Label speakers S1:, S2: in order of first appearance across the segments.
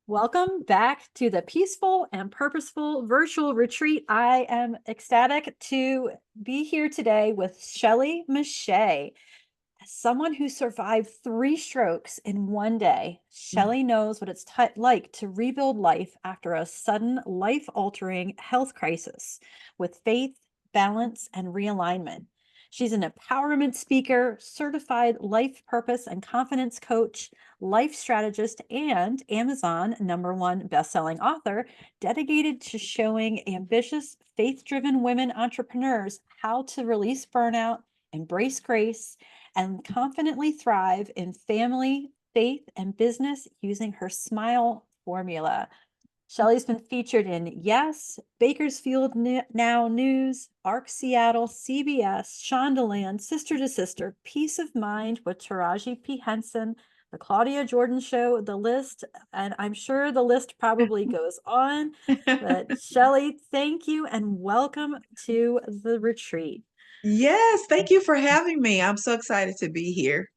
S1: Welcome back to the Peaceful and Purposeful Virtual Retreat. I am ecstatic to be here today with Shelley Meche'tte. As someone who survived 3 strokes in one day, Shelley knows what it's like to rebuild life after a sudden life-altering health crisis with faith, balance, and realignment. She's an empowerment speaker, certified life purpose and confidence coach, life strategist, and Amazon #1 bestselling author, dedicated to showing ambitious, faith-driven women entrepreneurs how to release burnout, embrace grace, and confidently thrive in family, faith, and business using her S.M.I.L.E formula. Shelley's been featured in Yes, Bakersfield Now News, ARC Seattle, CBS, Shondaland, Sister to Sister, Peace of Mind with Taraji P. Henson, The Claudia Jordan Show, The List, and I'm sure the list probably goes on. But Shelley, thank you and welcome to the retreat.
S2: Yes, thank you for having me. I'm so excited to be here.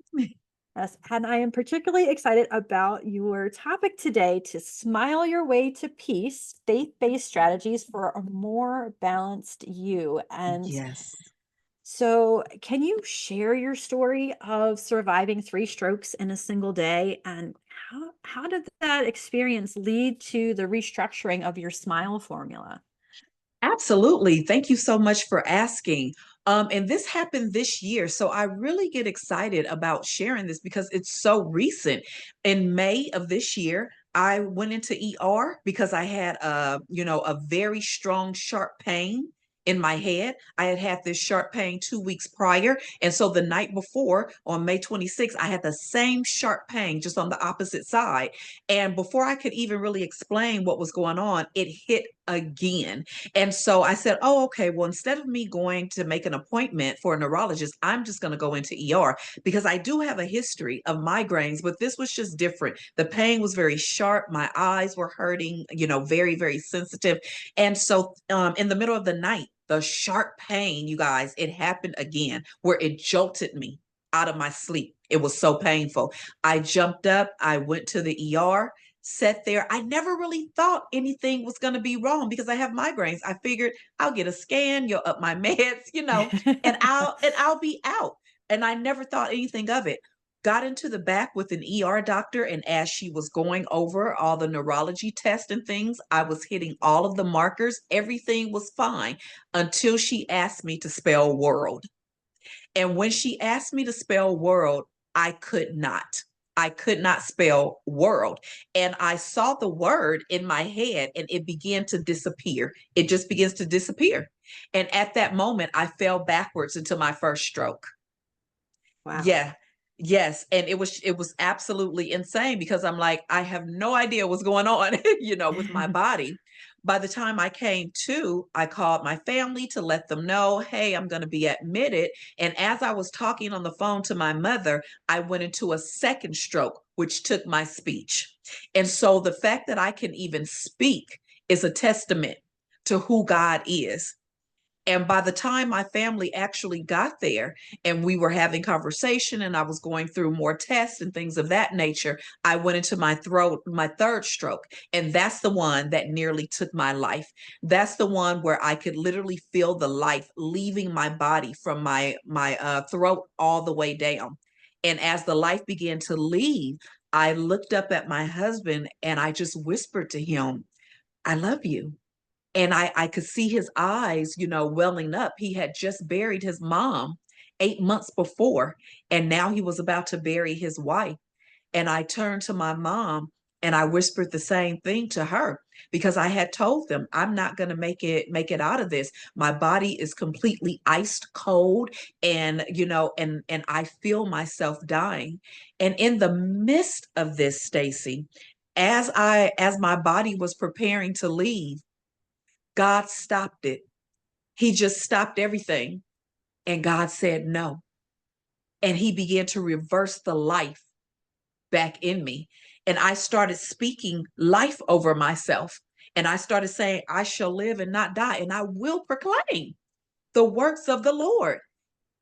S1: Yes, and I am particularly excited about your topic today to smile your way to peace, faith-based strategies for a more balanced you. And
S2: Yes.
S1: so, can you share your story of surviving 3 strokes in a single day? And how did that experience lead to the restructuring of your S.M.I.L.E formula?
S2: Absolutely. Thank you so much for asking. And this happened this year. So I really get excited about sharing this because it's so recent. In May of this year, I went into ER because I had a very strong, sharp pain in my head. I had had this sharp pain 2 weeks prior. And so the night before, on May 26th, I had the same sharp pain just on the opposite side. And before I could even really explain what was going on, it hit again. And so I said, oh, okay, well, instead of me going to make an appointment for a neurologist, I'm just going to go into ER because I do have a history of migraines, but this was just different. The pain was very sharp. My eyes were hurting, very, very sensitive. And so in the middle of the night, the sharp pain, you guys, it happened again where it jolted me out of my sleep. It was so painful. I jumped up, I went to the ER, sat there. I never really thought anything was going to be wrong because I have migraines. I figured I'll get a scan, you'll up my meds, and I'll be out. And I never thought anything of it. Got into the back with an ER doctor, and as she was going over all the neurology tests and things, I was hitting all of the markers. Everything was fine until she asked me to spell world. And when she asked me to spell world, I could not. I could not spell world. And I saw the word in my head and it began to disappear. It just begins to disappear. And at that moment, I fell backwards into my first stroke.
S1: Wow.
S2: Yeah. Yes, and it was absolutely insane because I'm like, I have no idea what's going on, with my body. By the time I came to, I called my family to let them know, hey, I'm going to be admitted. And as I was talking on the phone to my mother, I went into a second stroke, which took my speech. And so the fact that I can even speak is a testament to who God is. And by the time my family actually got there and we were having conversation and I was going through more tests and things of that nature, I went into my throat, my third stroke. And that's the one that nearly took my life. That's the one where I could literally feel the life leaving my body from my throat all the way down. And as the life began to leave, I looked up at my husband and I just whispered to him, I love you. And I could see his eyes, welling up. He had just buried his mom 8 months before, and now he was about to bury his wife. And I turned to my mom and I whispered the same thing to her because I had told them I'm not going to make it out of this. My body is completely iced cold and and I feel myself dying. And in the midst of this, Stacy, as my body was preparing to leave, God stopped it. He just stopped everything. And God said no. And he began to reverse the life back in me. And I started speaking life over myself. And I started saying, I shall live and not die. And I will proclaim the works of the Lord.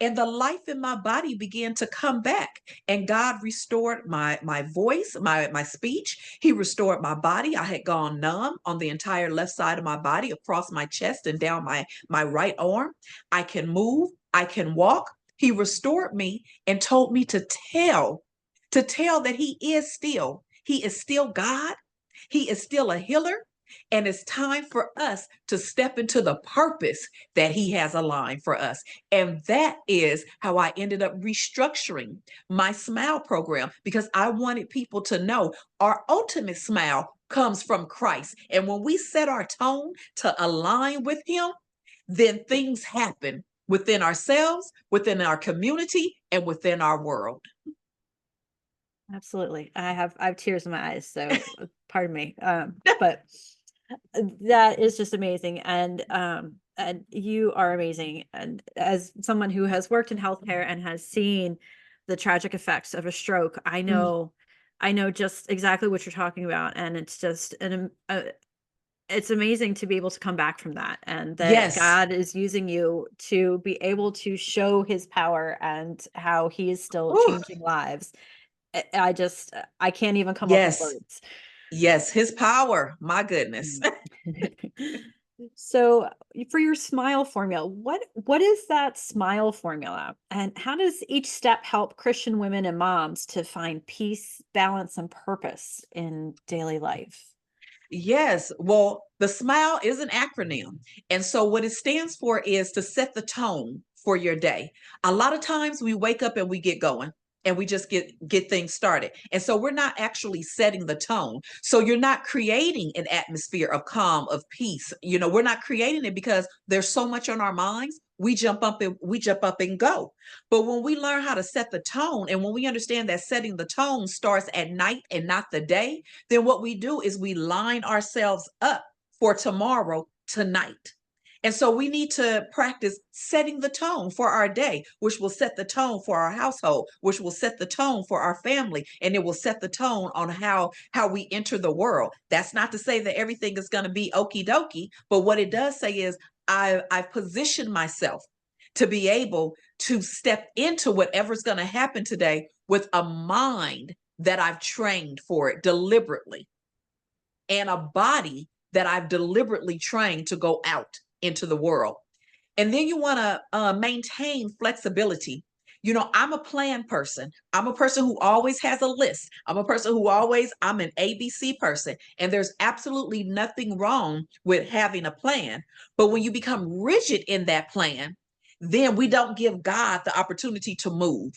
S2: and the life in my body began to come back, and God restored my voice, my speech. He restored my body. I had gone numb on the entire left side of my body, across my chest and down my right arm. I can move, I can walk. He restored me and told me to tell that he is still God. He is still a healer. And it's time for us to step into the purpose that he has aligned for us. And that is how I ended up restructuring my S.M.I.L.E program, because I wanted people to know our ultimate smile comes from Christ. And when we set our tone to align with him, then things happen within ourselves, within our community, and within our world.
S1: Absolutely. I have tears in my eyes, so pardon me. But that is just amazing. And you are amazing. And as someone who has worked in healthcare and has seen the tragic effects of a stroke,
S2: Mm,
S1: I know just exactly what you're talking about. And it's just it's amazing to be able to come back from that, and that
S2: yes,
S1: God is using you to be able to show his power and how he is still
S2: whew,
S1: changing lives. I just I can't even come up with
S2: yes,
S1: words.
S2: yes, his power. My goodness.
S1: Mm. So, for your smile formula, what is that smile formula? And how does each step help Christian women and moms to find peace, balance, and purpose in daily life?
S2: Yes. Well, the S.M.I.L.E is an acronym. And so what it stands for is to set the tone for your day. A lot of times we wake up and we get going and we just get things started. And so we're not actually setting the tone. So you're not creating an atmosphere of calm, of peace. We're not creating it because there's so much on our minds. We jump up and go. But when we learn how to set the tone, and when we understand that setting the tone starts at night and not the day, then what we do is we line ourselves up for tomorrow tonight. And so we need to practice setting the tone for our day, which will set the tone for our household, which will set the tone for our family, and it will set the tone on how we enter the world. That's not to say that everything is going to be okie dokie, but what it does say is I've positioned myself to be able to step into whatever's going to happen today with a mind that I've trained for it deliberately, and a body that I've deliberately trained to go out into the world. And then you want to maintain flexibility. I'm a plan person. I'm a person who always has a list. I'm an ABC person. And there's absolutely nothing wrong with having a plan. But when you become rigid in that plan, then we don't give God the opportunity to move.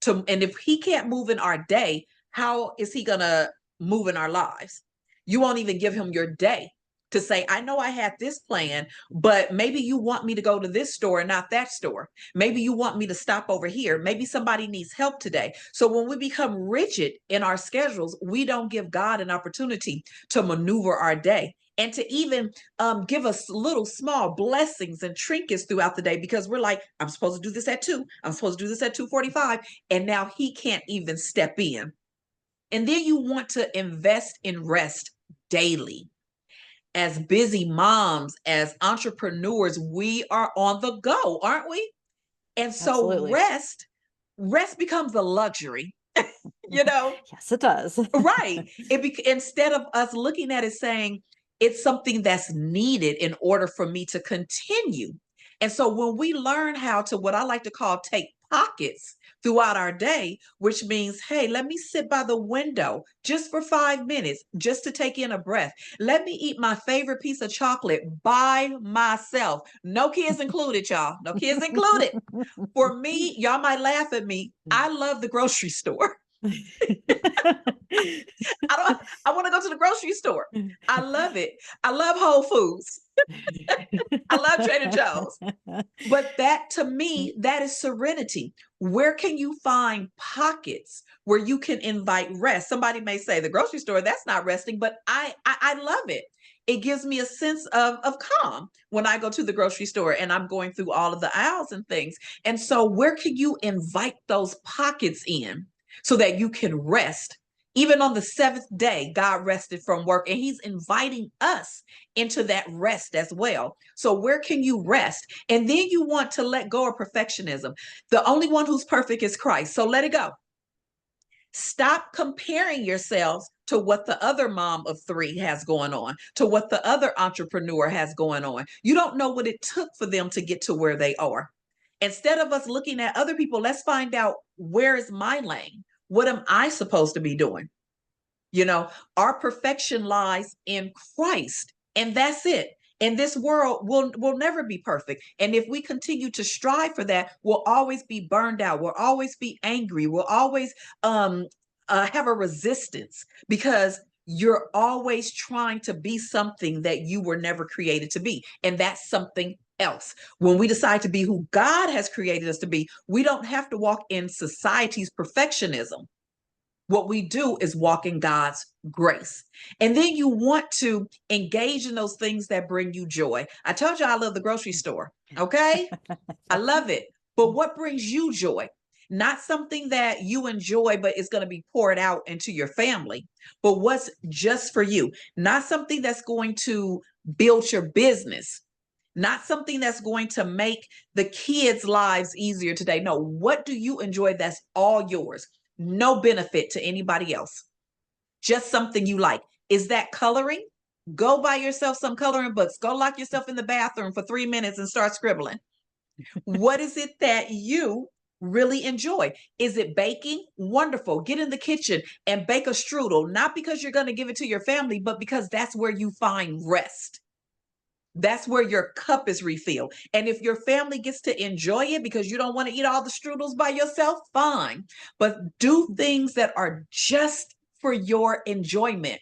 S2: And if he can't move in our day, how is he going to move in our lives? You won't even give him your day to say, I know I had this plan, but maybe you want me to go to this store and not that store. Maybe you want me to stop over here. Maybe somebody needs help today. So when we become rigid in our schedules, we don't give God an opportunity to maneuver our day and to even give us little small blessings and trinkets throughout the day, because we're like, I'm supposed to do this at 2. I'm supposed to do this at 2:45. And now he can't even step in. And then you want to invest in rest daily. As busy moms, as entrepreneurs, we are on the go, aren't we? And so
S1: Absolutely.
S2: rest becomes a luxury, you know?
S1: Yes, it does.
S2: Right. Instead of us looking at it saying it's something that's needed in order for me to continue. And so when we learn how to, what I like to call, take pockets throughout our day, which means, hey, let me sit by the window just for 5 minutes, just to take in a breath. Let me eat my favorite piece of chocolate by myself. No kids included, y'all. No kids included. For me, y'all might laugh at me. I love the grocery store. I don't I want to go to the grocery store. I love it. I love Whole Foods. I love Trader Joe's. But that, to me, that is serenity. Where can you find pockets where you can invite rest? Somebody may say the grocery store, that's not resting, but I love it. It gives me a sense of calm when I go to the grocery store and I'm going through all of the aisles and things. And so where can you invite those pockets in so that you can rest Even on the seventh day, God rested from work, and he's inviting us into that rest as well. So where can you rest? And then you want to let go of perfectionism. The only one who's perfect is Christ. So let it go. Stop comparing yourselves to what the other mom of three has going on, to what the other entrepreneur has going on. You don't know what it took for them to get to where they are. Instead of us looking at other people, let's find out, where is my lane? What am I supposed to be doing? You know, our perfection lies in Christ, and that's it. And this world will never be perfect. And if we continue to strive for that, we'll always be burned out. We'll always be angry. We'll always have a resistance, because you're always trying to be something that you were never created to be. And that's something else. When we decide to be who God has created us to be, we don't have to walk in society's perfectionism. What we do is walk in God's grace. And then you want to engage in those things that bring you joy. I told you I love the grocery store. Okay. I love it. But what brings you joy? Not something that you enjoy, but it's going to be poured out into your family, but what's just for you. Not something that's going to build your business, not something that's going to make the kids' lives easier today. No, what do you enjoy that's all yours? No benefit to anybody else. Just something you like. Is that coloring? Go buy yourself some coloring books. Go lock yourself in the bathroom for 3 minutes and start scribbling. What is it that you really enjoy? Is it baking? Wonderful. Get in the kitchen and bake a strudel, not because you're going to give it to your family, but because that's where you find rest. That's where your cup is refilled. And if your family gets to enjoy it because you don't want to eat all the strudels by yourself, fine. But do things that are just for your enjoyment.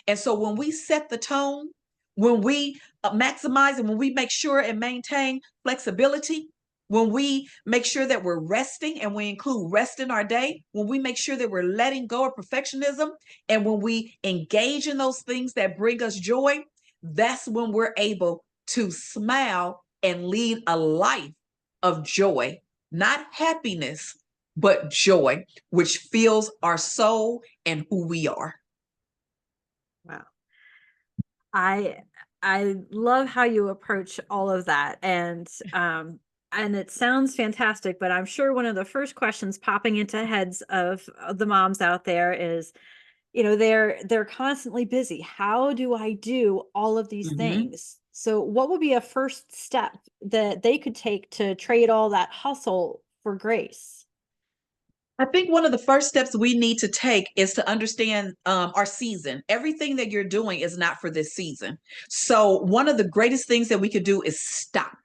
S2: And so when we set the tone, when we maximize, and when we make sure and maintain flexibility, when we make sure that we're resting and we include rest in our day, when we make sure that we're letting go of perfectionism, and when we engage in those things that bring us joy, that's when we're able to smile and lead a life of joy, not happiness, but joy, which fills our soul and who we are.
S1: Wow. I I love how you approach all of that. And it sounds fantastic, but I'm sure one of the first questions popping into heads of the moms out there is, they're constantly busy. How do I do all of these
S2: Mhm.
S1: things? So what would be a first step that they could take to trade all that hustle for grace?
S2: I think one of the first steps we need to take is to understand our season. Everything that you're doing is not for this season. So, one of the greatest things that we could do is stop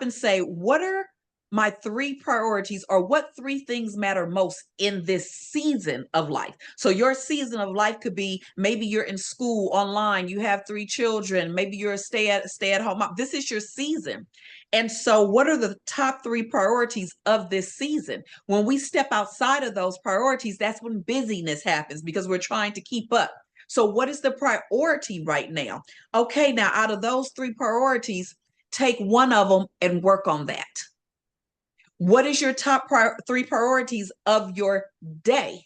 S2: and say, what are my three priorities, or what three things matter most in this season of life? So your season of life could be, maybe you're in school online, you have three children, maybe you're a stay at home mom. This is your season. And so what are the top three priorities of this season? When we step outside of those priorities, that's when busyness happens, because we're trying to keep up. So what is the priority right now? Okay, now out of those three priorities, take one of them and work on that. What is your top three priorities of your day?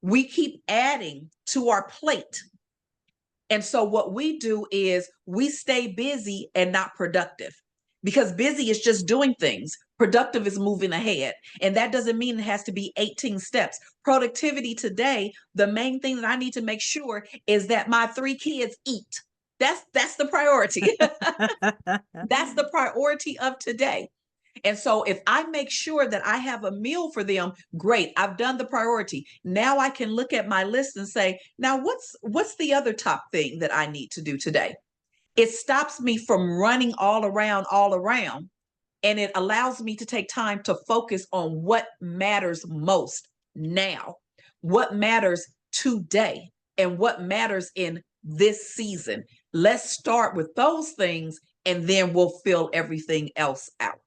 S2: We keep adding to our plate. And so what we do is we stay busy and not productive, because busy is just doing things. Productive is moving ahead. And that doesn't mean it has to be 18 steps. Productivity today, the main thing that I need to make sure is that my three kids eat. That's the priority. That's the priority of today. And so if I make sure that I have a meal for them, great, I've done the priority. Now I can look at my list and say, now what's the other top thing that I need to do today? It stops me from running all around, and it allows me to take time to focus on what matters most now, what matters today, and what matters in this season. Let's start with those things, and then we'll fill everything else out.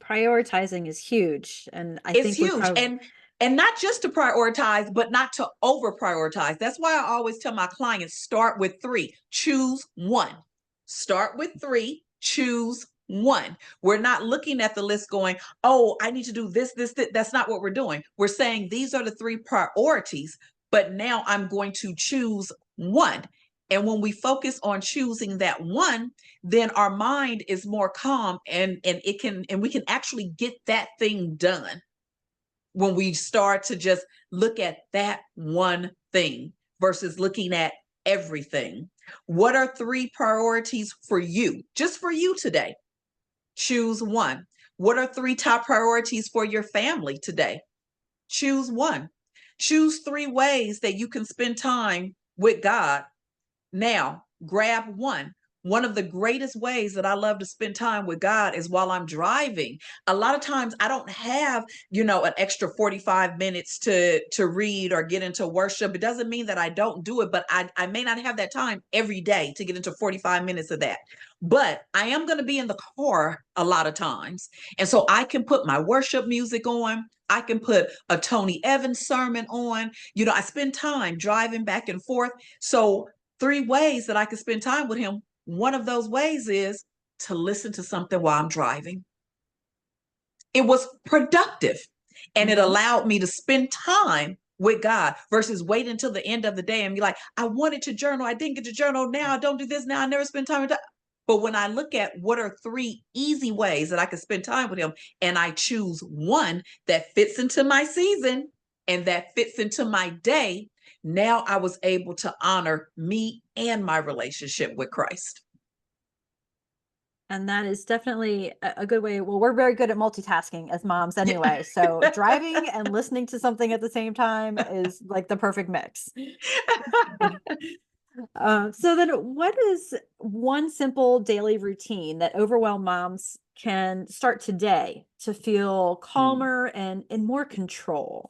S1: Prioritizing is huge, and I
S2: It's
S1: think we
S2: huge.
S1: probably.
S2: And not just to prioritize, but not to over prioritize. That's why I always tell my clients, start with three, choose one. Start with three, choose one. We're not looking at the list going, oh, I need to do this, this, this. That's not what we're doing. We're saying these are the three priorities, but now I'm going to choose one. And when we focus on choosing that one, then our mind is more calm, and we can actually get that thing done when we start to just look at that one thing versus looking at everything. What are three priorities for you, just for you today? Choose one. What are three top priorities for your family today? Choose one. Choose three ways that you can spend time with God. Now, grab one. One of the greatest ways that I love to spend time with God is while I'm driving. A lot of times I don't have, an extra 45 minutes to read or get into worship. It doesn't mean that I don't do it, but I may not have that time every day to get into 45 minutes of that. But I am going to be in the car a lot of times. And so I can put my worship music on. I can put a Tony Evans sermon on. I spend time driving back and forth. So three ways that I can spend time with him. One of those ways is to listen to something while I'm driving. It was productive, and it allowed me to spend time with God versus wait until the end of the day and be like, I wanted to journal. I didn't get to journal. Now I don't do this. Now I never spend time with God. But when I look at what are three easy ways that I can spend time with him, and I choose one that fits into my season and that fits into my day, now I was able to honor me and my relationship with Christ.
S1: And that is definitely a good way. Well, we're very good at multitasking as moms anyway. So driving and listening to something at the same time is like the perfect mix. So then what is one simple daily routine that overwhelmed moms can start today to feel calmer and in more control?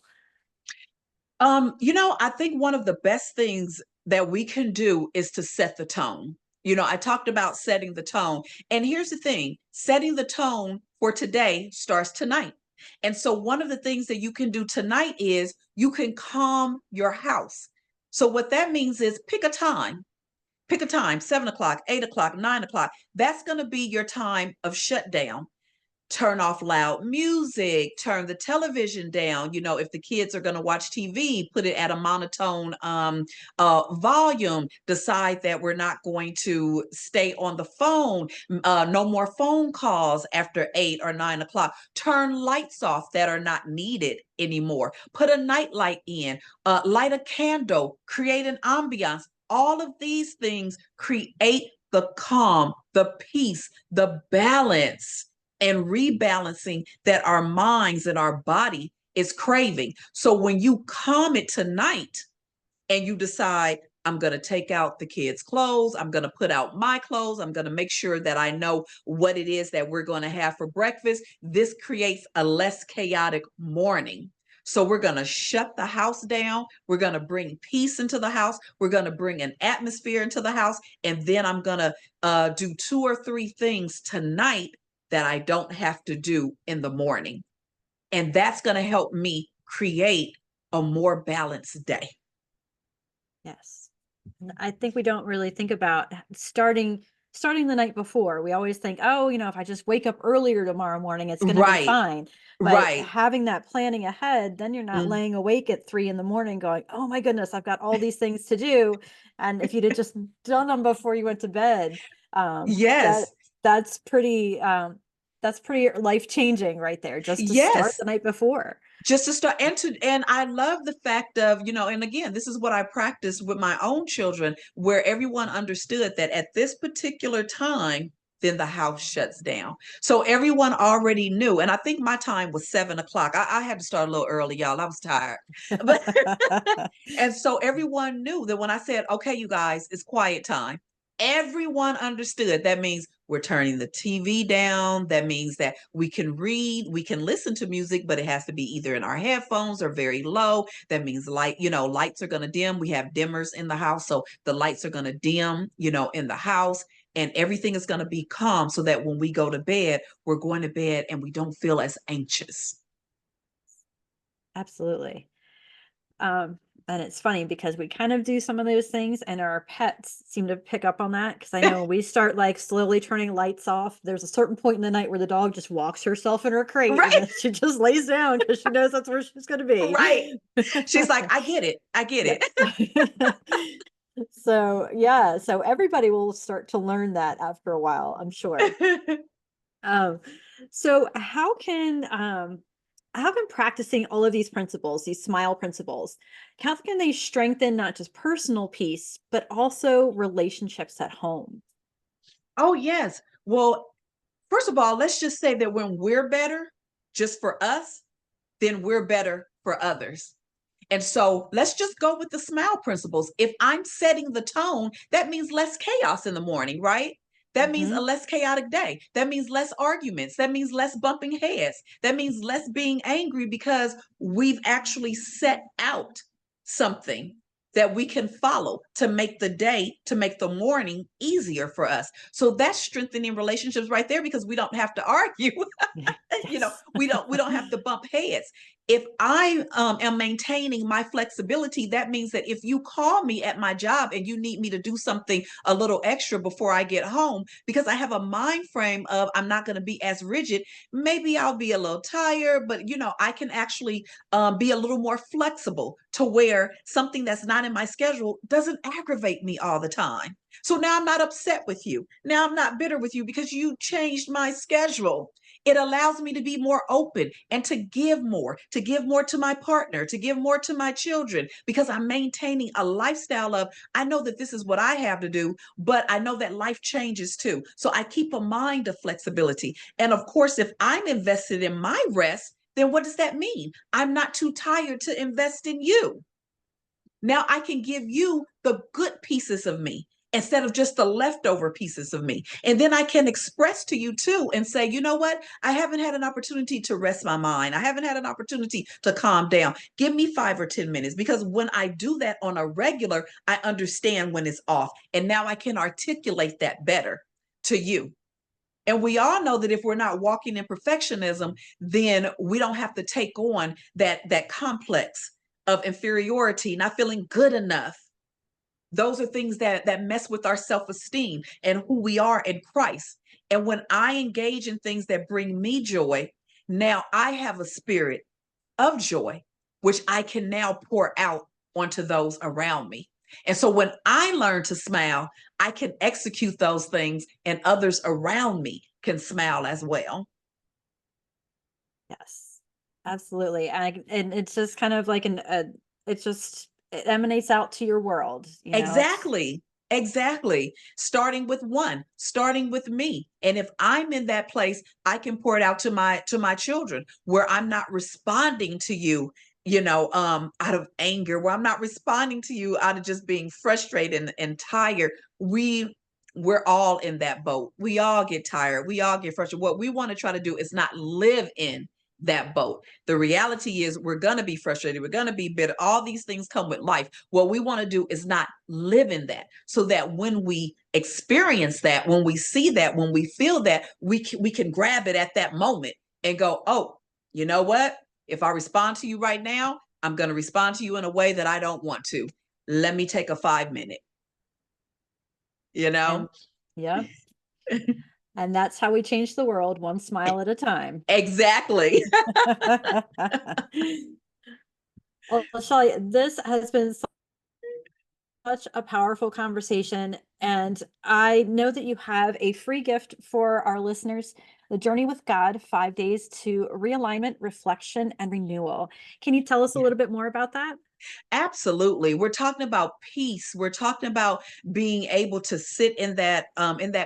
S2: I think one of the best things that we can do is to set the tone. I talked about setting the tone. And here's the thing, setting the tone for today starts tonight. And so one of the things that you can do tonight is you can calm your house. So what that means is pick a time, 7 o'clock, 8 o'clock, 9 o'clock. That's going to be your time of shutdown. Turn off loud music, turn the television down. If the kids are going to watch TV, put it at a monotone volume. Decide that we're not going to stay on the phone. No more phone calls after 8 or 9 o'clock. Turn lights off that are not needed anymore. Put a night light in, light a candle, create an ambiance. All of these things create the calm, the peace, the balance and rebalancing that our minds and our body is craving. So when you calm it tonight and you decide, I'm going to take out the kids' clothes, I'm going to put out my clothes, I'm going to make sure that I know what it is that we're going to have for breakfast, this creates a less chaotic morning. So we're going to shut the house down. We're going to bring peace into the house. We're going to bring an atmosphere into the house. And then I'm going to do 2 or 3 things tonight that I don't have to do in the morning. And that's going to help me create a more balanced day.
S1: Yes. I think we don't really think about starting the night before. We always think, oh, if I just wake up earlier tomorrow morning, it's going to be fine. But having that planning ahead, then you're not laying awake at 3 a.m. going, oh my goodness, I've got all these things to do. And if you'd have just done them before you went to bed,
S2: yes,
S1: that's pretty life changing right there, just to start
S2: yes.
S1: the night before.
S2: Just to start, and I love the fact of, and again, this is what I practiced with my own children, where everyone understood that at this particular time, then the house shuts down. So everyone already knew. And I think my time was 7 o'clock. I had to start a little early, y'all. I was tired. But and so everyone knew that when I said, okay, you guys, it's quiet time, everyone understood. That means we're turning the TV down. That means that we can read, we can listen to music, but it has to be either in our headphones or very low. That means lights are going to dim. We have dimmers in the house. So the lights are going to dim, in the house, and everything is going to be calm so that when we go to bed, we're going to bed and we don't feel as anxious.
S1: Absolutely. And it's funny because we kind of do some of those things and our pets seem to pick up on that. Cause I know when we start like slowly turning lights off, there's a certain point in the night where the dog just walks herself in her crate and
S2: Right,
S1: then she just lays down because she knows that's where she's going to
S2: right.
S1: be.
S2: She's like, I get it. I get
S1: Yes.
S2: it.
S1: So yeah, so everybody will start to learn that after a while, I'm sure. Um, so how can practicing all of these principles, these smile principles, how can they strengthen not just personal peace, but also relationships at home?
S2: Oh, yes. Well, first of all, let's just say that when we're better, just for us, then we're better for others. And so let's just go with the smile principles. If I'm setting the tone, that means less chaos in the morning, right? That means a
S1: Hmm.
S2: less chaotic day. That means less arguments. That means less bumping heads. That means less being angry because we've actually set out something that we can follow to make the day, to make the morning easier for us. So that's strengthening relationships right there because we don't have to argue.
S1: Yes.
S2: We don't have to bump heads. If I am maintaining my flexibility, that means that if you call me at my job and you need me to do something a little extra before I get home, because I have a mind frame of I'm not going to be as rigid, maybe I'll be a little tired, but I can actually be a little more flexible to where something that's not in my schedule doesn't aggravate me all the time. So now I'm not upset with you. Now I'm not bitter with you because you changed my schedule. It allows me to be more open and to give more to my partner, to give more to my children, because I'm maintaining a lifestyle of, I know that this is what I have to do, but I know that life changes too. So I keep a mind of flexibility. And of course, if I'm invested in my rest, then what does that mean? I'm not too tired to invest in you. Now I can give you the good pieces of me instead of just the leftover pieces of me. And then I can express to you too and say, you know what? I haven't had an opportunity to rest my mind. I haven't had an opportunity to calm down. Give me 5 or 10 minutes, because when I do that on a regular, I understand when it's off. And now I can articulate that better to you. And we all know that if we're not walking in perfectionism, then we don't have to take on that complex of inferiority, not feeling good enough. Those are things that mess with our self-esteem and who we are in Christ. And when I engage in things that bring me joy, now I have a spirit of joy, which I can now pour out onto those around me. And so when I learn to smile, I can execute those things and others around me can smile as well.
S1: Yes, absolutely. And it's just kind of like it's just, it emanates out to your world, it's,
S2: Exactly. Exactly. Starting with one, starting with me. And if I'm in that place, I can pour it out to my children where I'm not responding to you, out of anger, where I'm not responding to you out of just being frustrated and tired. We're all in that boat. We all get tired. We all get frustrated. What we want to try to do is not live in that boat. The reality is we're going to be frustrated. We're going to be bitter. All these things come with life. What we want to do is not live in that, so that when we experience that, when we see that, when we feel that, we can grab it at that moment and go, oh, you know what? If I respond to you right now, I'm going to respond to you in a way that I don't want to. Let me take a 5 minute, you know?
S1: and yeah, and that's how we change the world, one smile at a time.
S2: Exactly.
S1: Well, Shelley, this has been such a powerful conversation. And I know that you have a free gift for our listeners, The Journey with God, 5 days to realignment, reflection, and renewal. Can you tell us a little bit more about that?
S2: Absolutely. We're talking about peace. We're talking about being able to sit in that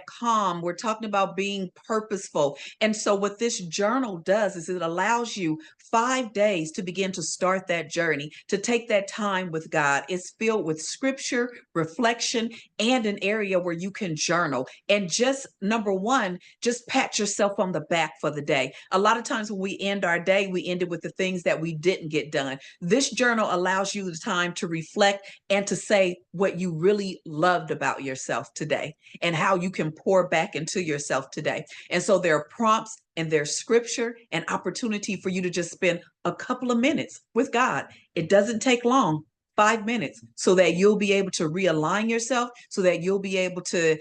S2: calm. We're talking about being purposeful. And so what this journal does is it allows you 5 days to begin to start that journey, to take that time with God. It's filled with scripture, reflection, and an area where you can journal. And just number one, just pat yourself on the back for the day. A lot of times when we end our day, we end it with the things that we didn't get done. This journal allows you the time to reflect and to say what you really loved about yourself today and how you can pour back into yourself today. And so there are prompts and there's scripture and opportunity for you to just spend a couple of minutes with God. It doesn't take long. 5 minutes so that you'll be able to realign yourself, so that you'll be able to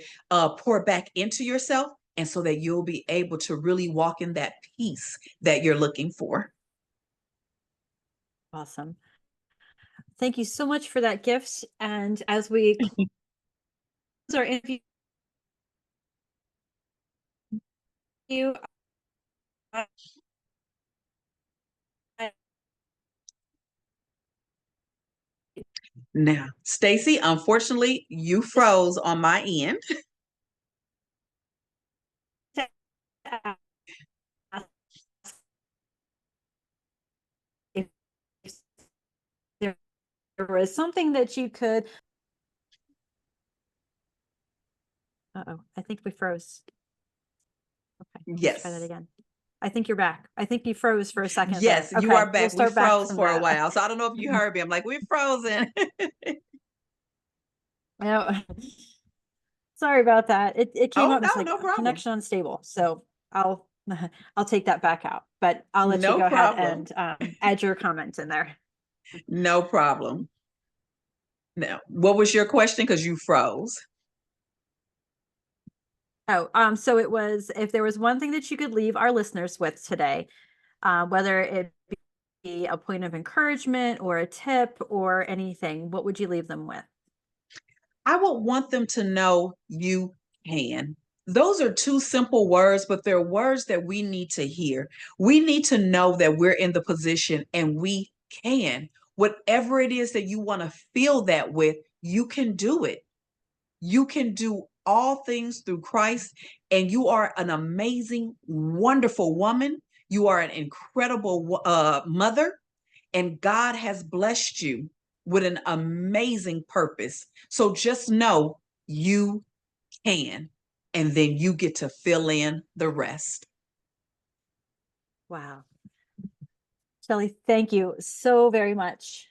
S2: pour back into yourself, and so that you'll be able to really walk in that peace that you're looking for.
S1: Awesome. Thank you so much for that gift. And as we close our interview, I-
S2: Now, Stacy, unfortunately, you
S1: just
S2: froze on my end.
S1: to ask if there was something that you could. Uh-oh, I think we froze. Okay, let's try that
S2: Yes.
S1: again. I think you're back. I think you froze for a second there.
S2: Yes, you
S1: Okay,
S2: are
S1: we'll
S2: back. We
S1: start back
S2: froze
S1: from
S2: for a
S1: that.
S2: while. So I don't know if you heard me. I'm like, we're frozen.
S1: No, sorry about that. It came
S2: Oh,
S1: up as
S2: no,
S1: like
S2: no problem.
S1: connection unstable. So I'll I'll take that back out, but I'll let you
S2: No
S1: go ahead
S2: problem.
S1: and add your comment in there.
S2: No problem. Now, what was your question? Because you froze.
S1: Oh, so it was, if there was one thing that you could leave our listeners with today, whether it be a point of encouragement or a tip or anything, what would you leave them with?
S2: I would want them to know you can. Those are two simple words, but they're words that we need to hear. We need to know that we're in the position and we can. Whatever it is that you want to feel that with, you can do it. You can do all things through Christ, and you are an amazing, wonderful woman. You are an incredible mother, and God has blessed you with an amazing purpose. So just know you can, and then you get to fill in the rest.
S1: Wow. Shelley, thank you so very much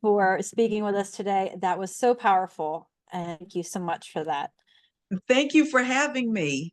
S1: for speaking with us today. That was so powerful. And thank you so much for that.
S2: Thank you for having me.